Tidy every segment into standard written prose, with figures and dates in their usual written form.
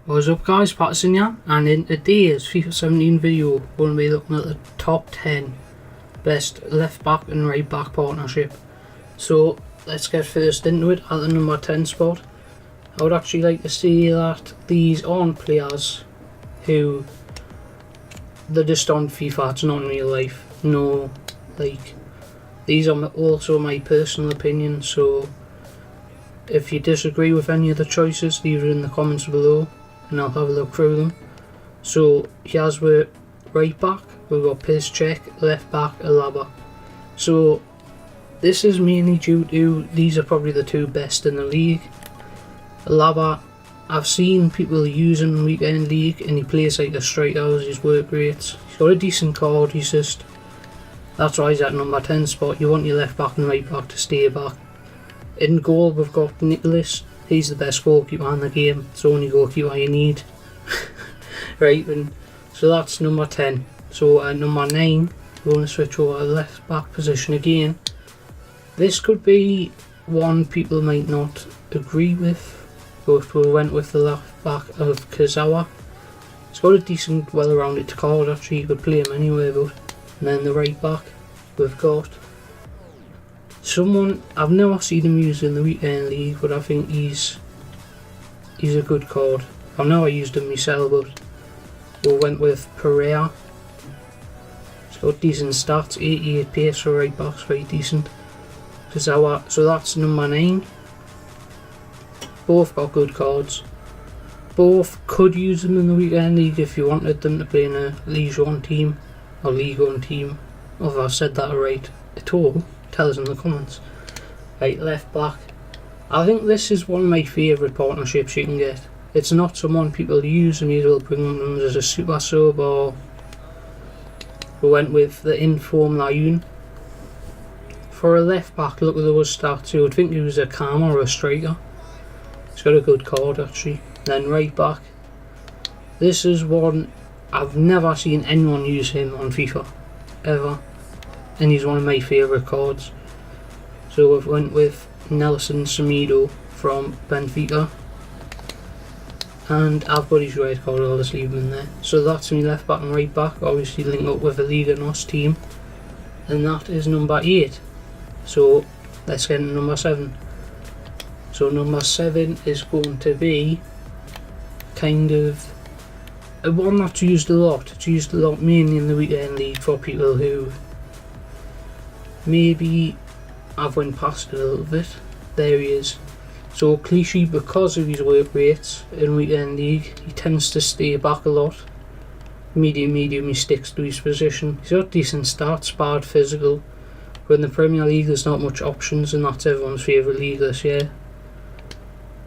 What's up guys, Patterson here, and in today's FIFA 17 video we're going to be looking at the top 10 best left back and right back partnership. So let's get first into it. At the number 10 spot, I would actually like to say that these aren't players who they're just on FIFA, it's not in real life. No, like, these are also my personal opinion, so if you disagree with any of the choices, leave it in the comments below and I'll have a look through them. So here's with right back, we've got Piszczek, left back, Alaba. So this is mainly due to these are probably the two best in the league. Alaba, I've seen people use him in weekend league and he plays like a striker as his work rates. He's got a decent card, that's why he's at number 10 spot. You want your left back and right back to stay back. In goal we've got Nicholas. He's the best goalkeeper in the game. It's the only goalkeeper you need. Right, and so that's number 10. So at number 9, we're going to switch over to the left back position again. This could be one people might not agree with, but we went with the left back of Kazawa. He's got a decent, well-rounded card actually, you could play him anywhere, but and then the right back, we've got someone I've never seen him use in the weekend league, but I think he's a good card. I've never used him myself, but we went with Pereira. He's got decent stats, 88 pace for right backs, very decent. So that's number 9. Both got good cards. Both could use them in the weekend league if you wanted them to play in a League 1 team or League 1 team. Or if I said that right at all, tell us in the comments. Right, left back. I think this is one of my favourite partnerships you can get. It's not someone people use and you will bring them as a super sub, or we went with the inform Layun. For a left back, look at those stats, you would think he was a camera or a striker. He's got a good card actually. Then right back. This is one I've never seen anyone use him on FIFA ever, and he's one of my favourite cards. So we've went with Nelson Semedo from Benfica, and I've got his red card, I'll just leave him in there. So that's me left back and right back, obviously link up with a Liga NOS team, and that is number 8. So let's get into number 7. So number 7 is going to be kind of one that's used a lot. It's used a lot mainly in the weekend league for people who maybe I've went past it a little bit. There he is. So Clichy, because of his work rates in weekend league, he tends to stay back a lot. Medium, he sticks to his position. He's got decent stats, bad physical. But in the Premier League there's not much options, and that's everyone's favourite league this year.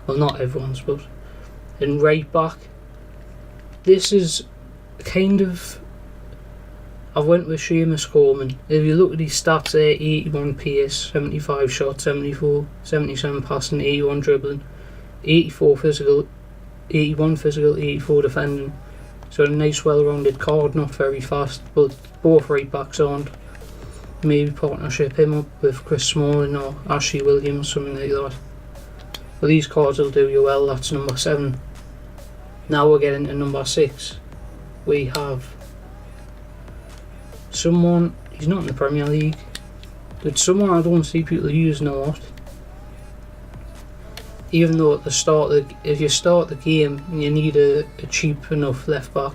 Well, not everyone's, but in right back, this is kind of, I went with Seamus Coleman. If you look at his stats there, 81 pace, 75 shots, 77 passing, 81 dribbling, 84 physical, 81 physical, 84 defending. So a nice well-rounded card, not very fast, but both right backs aren't. Maybe partnership him up with Chris Smalling or Ashley Williams, something like that. But these cards will do you well. That's number 7. Now we're getting to number 6. We have someone, he's not in the Premier League, but someone I don't see people using a lot. Even though at the start, if you start the game and you need a cheap enough left back,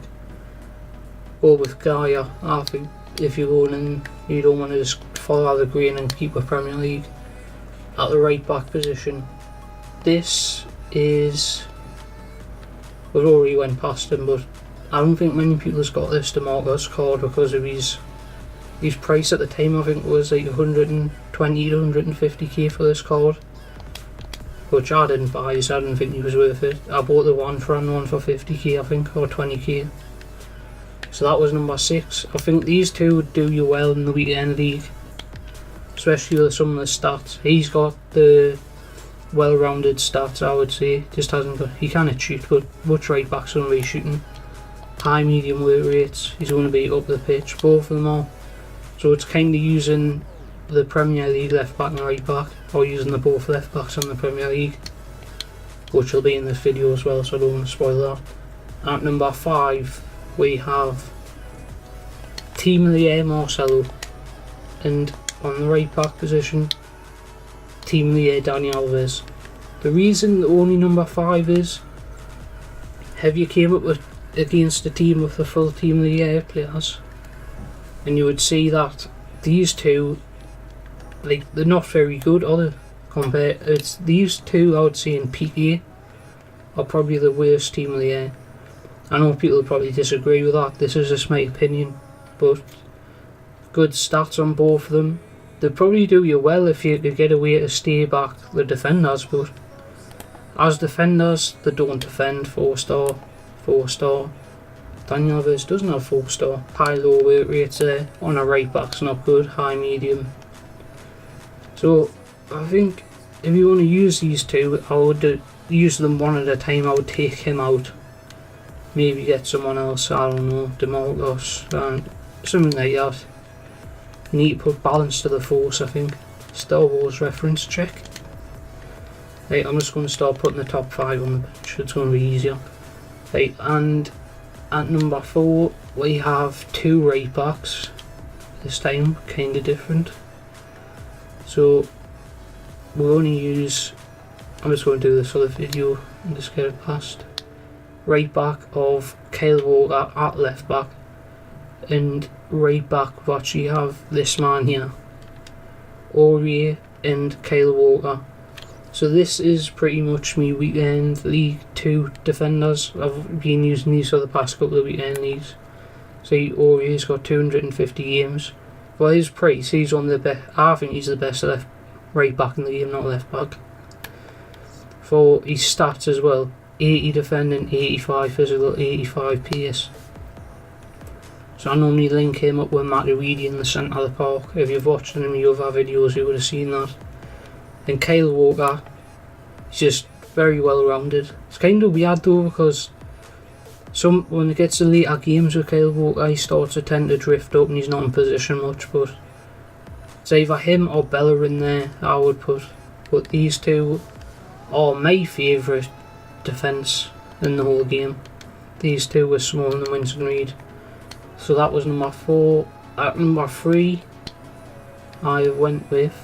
go with Gaia. I think if you're going in, you don't want to just follow the green and keep a Premier League. At the right back position, this is, we've already went past him, but I don't think many people has got this DeMarcus card because of his price at the time. I think it was like 120 to 150k for this card, which I didn't buy, so I didn't think he was worth it. I bought the one for 50k I think, or 20k. So that was number 6. I think these two would do you well in the weekend league, especially with some of the stats. He's got the well-rounded stats, I would say. Just hasn't got, he cannot shoot, but much right back's going to be shooting. High medium work rates, he's going to be up the pitch, both of them are. So it's kind of using the Premier League left back and right back, or using the both left backs on the Premier League. which will be in this video as well, so I don't want to spoil that. At number 5 we have Team of the Year Marcelo, and on the right back position, Team of the Year Dani Alves. The reason the only number 5 is, have you came up with against a team with the full Team of the Year players, and you would see that these two, like, they're not very good, are they? Compared, it's these two I would say in PA are probably the worst Team of the Year. I know people probably disagree with that, this is just my opinion, but good stats on both of them. They'd probably do you well if you could get a way to stay back the defenders, but as defenders they don't defend 4-star. Dani Alves doesn't have 4-star. High low work rates there. On a right back's not good, high medium. So I think if you want to use these two, I would use them one at a time. I would take him out, maybe get someone else, I don't know, DeMarcus, something like that. You need to put balance to the force, I think. Star Wars reference check. Right, I'm just going to start putting the top 5 on the bench, it's going to be easier. Right, and at number 4 we have 2 right backs, this time kind of different. So we'll only use, I'm just going to do this for the video and just get it past. Right back of Kyle Walker at left back, and right back we actually have this man here, Aurier and Kyle Walker. So this is pretty much me weekend League 2 defenders. I've been using these for the past couple of weekend leagues. See, Aurier's got 250 games. Well, his price, he's on the best. I think he's the best right back in the game, not left back. For his stats as well, 80 defending, 85 physical, 85 pace. So I normally link him up with Matty Reedy in the centre of the park. If you've watched any of my other videos you would have seen that. Then Kyle Walker, he's just very well rounded. It's kind of weird though, because when it gets to later games with Kyle Walker, he starts to tend to drift up and he's not in position much, but it's either him or Bella in there I would put. But these two are my favourite defence in the whole game. These two were Small and Winston Reid. So that was number 4. At number 3 I went with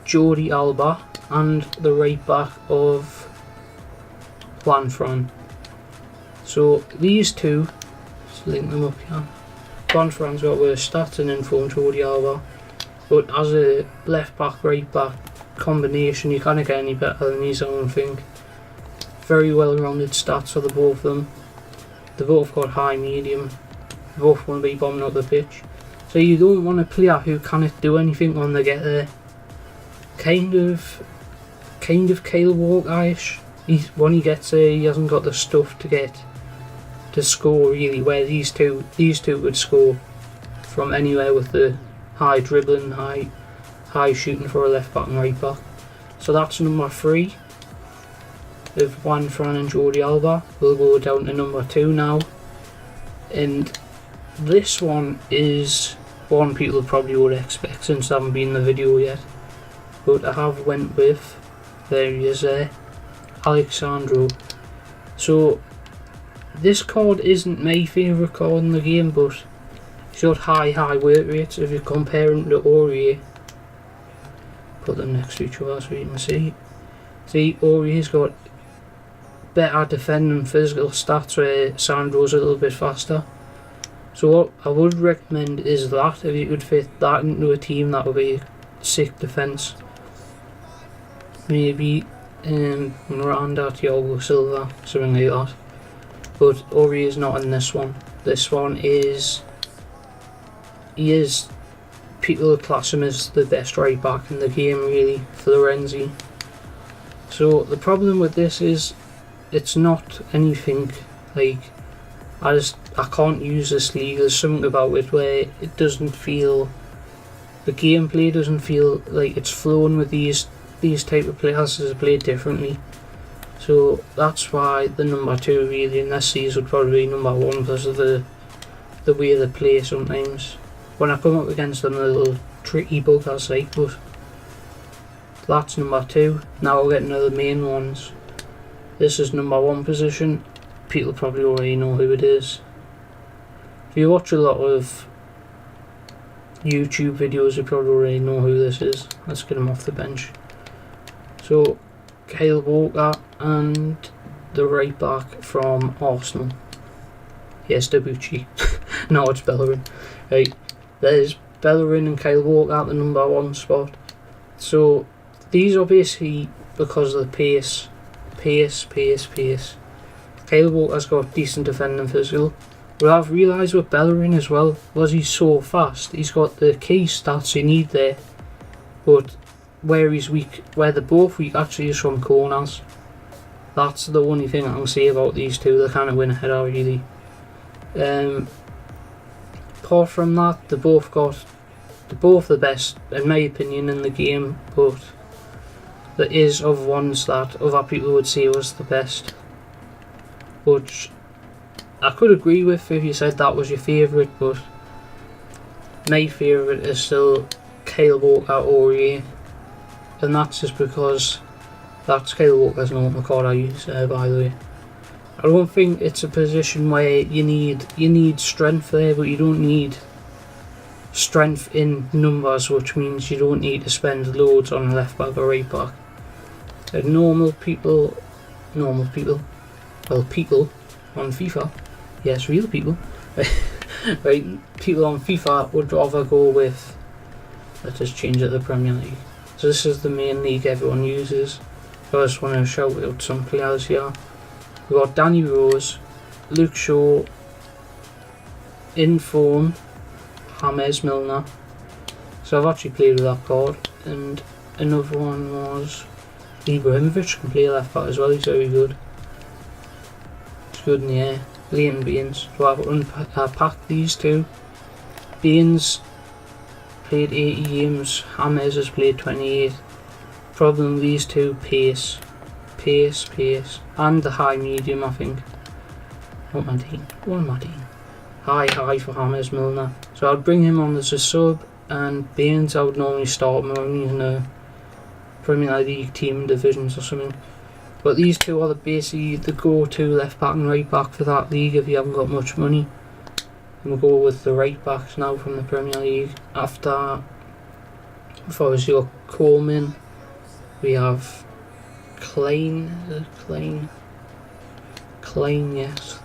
Jordi Alba and the right back of Juan Fran. So these two, let's link them up here. Juan Fran's got worse stats and info on Jordi Alba, but as a left back, right back combination, you can't get any better than these, I don't think. Very well rounded stats for the both of them. They both got high medium. They both want to be bombing up the pitch. So you don't want a player who can't do anything when they get there. Kind of Kyle Walker-ish. When he gets there, he hasn't got the stuff to score really. Where these two would score from anywhere with the high dribbling, high shooting for a left back and right back. So that's number 3 of Juan Fran and Jordi Alba. We'll go down to number 2 now, and this one is one people probably would expect since I haven't been in the video yet. But I have went with, there he is there, Alexandro. So this card isn't my favourite card in the game, but he's got high work rates. If you compare him to Aurier, put them next to each other so you can see. See, Aurier's got better defending and physical stats where Sandro's a little bit faster. So what I would recommend is that, if you could fit that into a team, that would be a sick defence. Maybe Miranda, Thiago Silva, something like that. But Aurier is not in this one. This one is, people class him as the best right back in the game really, Florenzi. So the problem with this is, it's not anything like, I can't use this league. There's something about it where it doesn't feel, the gameplay doesn't feel like it's flowing with these type of players as played differently. So that's why the number 2 really in this season would probably be number 1, because of the way they play sometimes. When I come up against them, a little tricky buggers like, but that's number 2. Now we'll get into the main ones. This is number 1 position. People probably already know who it is. If you watch a lot of YouTube videos, you probably already know who this is. Let's get him off the bench. So, Kyle Walker and the right back from Arsenal. Yes, Debuchy. No, it's Bellerin. Right, there's Bellerin and Kyle Walker at the number 1 spot. So, these are basically because of the pace. Kyle Walker's got decent defending physical. But I've realised with Bellerin as well, was he's so fast, he's got the key stats you need there. But where he's weak, where they're both weak actually is from corners. That's the only thing I can say about these two. They kind of win a header really. Apart from that, they're both the best in my opinion in the game, but there is of ones that other people would say was the best, which I could agree with if you said that was your favourite, but my favourite is still Kyle Walker Aurier, and that's just because that's Kyle Walker's normal card I use, by the way. I don't think it's a position where you need strength there, but you don't need strength in numbers, which means you don't need to spend loads on left back or right back. Normal people on FIFA, yes, real people, right, people on FIFA would rather go with, let's just change it to the Premier League. So this is the main league everyone uses. So I just want to shout out some players here. We've got Danny Rose, Luke Shaw, in form, James Milner. So I've actually played with that card, and another one was Ibrahimovic, can play left back as well, he's very good. He's good in the air. Leighton Baines. So I've unpacked these two. Baines played 80 games, James has played 28. Problem with these two, pace, and the high medium I think. What am I doing? High for James Milner. So I'd bring him on as a sub, and Baines I would normally start him in a Premier League team divisions or something. But these two are basically the go-to left back and right back for that league if you haven't got much money. And we'll go with the right backs now from the Premier League. After obviously got Coleman, we have Klein, yes.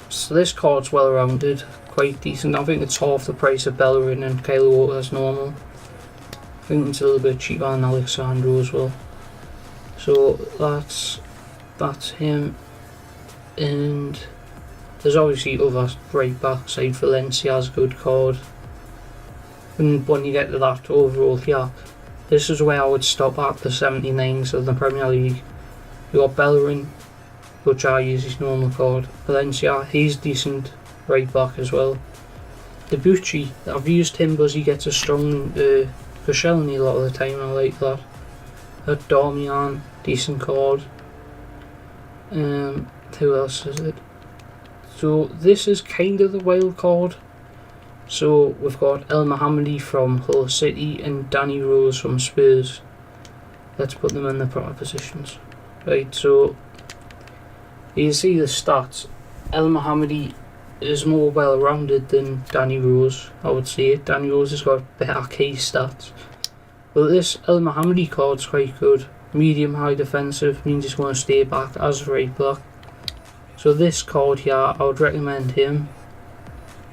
So this card's well rounded, quite decent. I think it's half the price of Bellerin and Kyle Walker as normal. I think it's a little bit cheaper than Alexandro as well. So that's him, and there's obviously other right backs like Valencia's a good card. And when you get to that overall here, this is where I would stop at the 79s of the Premier League. You got Bellerin, which I use his normal card. Valencia, he's decent right back as well. Debuchy, I've used him because he gets a strong Koscielny a lot of the time, I like that. Darmian, decent card. Who else is it? So this is kind of the wild card. So we've got El Mohammadi from Hull City and Danny Rose from Spurs. Let's put them in the proper positions. Right, so you see the stats. El Mohammadi is more well rounded than Danny Rose, I would say. Danny Rose has got better key stats. But this El Mohammadi card's quite good. Medium high defensive, means he's going to stay back as right back. So this card here, I would recommend him.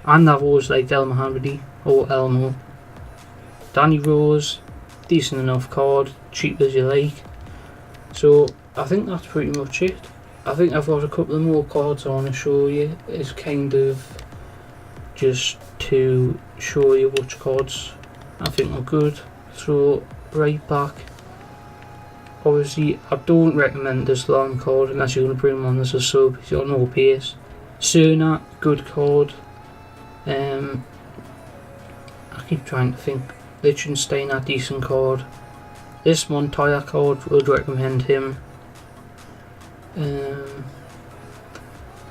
And I've always liked El Mohammadi or Elmo. Danny Rose, decent enough card, cheap as you like. So I think that's pretty much it. I think I've got a couple of more cards I want to show you. It's kind of just to show you which cards I think are good. So right back, obviously I don't recommend this long card unless you're going to bring him on as a sub. He's got no pace. Cerna, good card. I keep trying to think. Liechtenstein, a decent card. This Montoya card, would recommend him.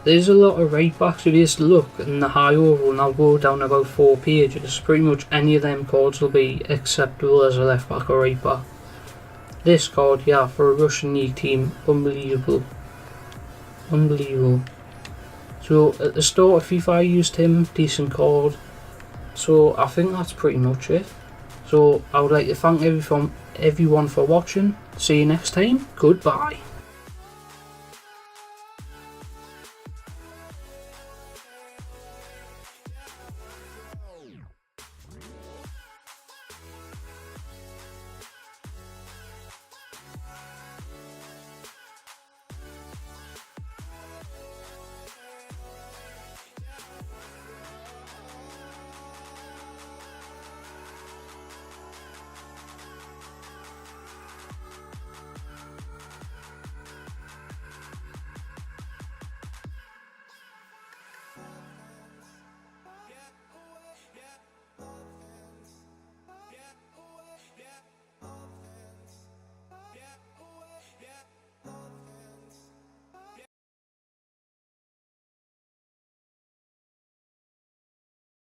There's a lot of right backs. If you just look in the high oval, and I'll go down about 4 pages, pretty much any of them cards will be acceptable as a left back or right back. This card, yeah, for a Russian League team, unbelievable. Unbelievable. So at the start of FIFA I used him, decent card. So I think that's pretty much it. So I would like to thank everyone for watching. See you next time. Goodbye.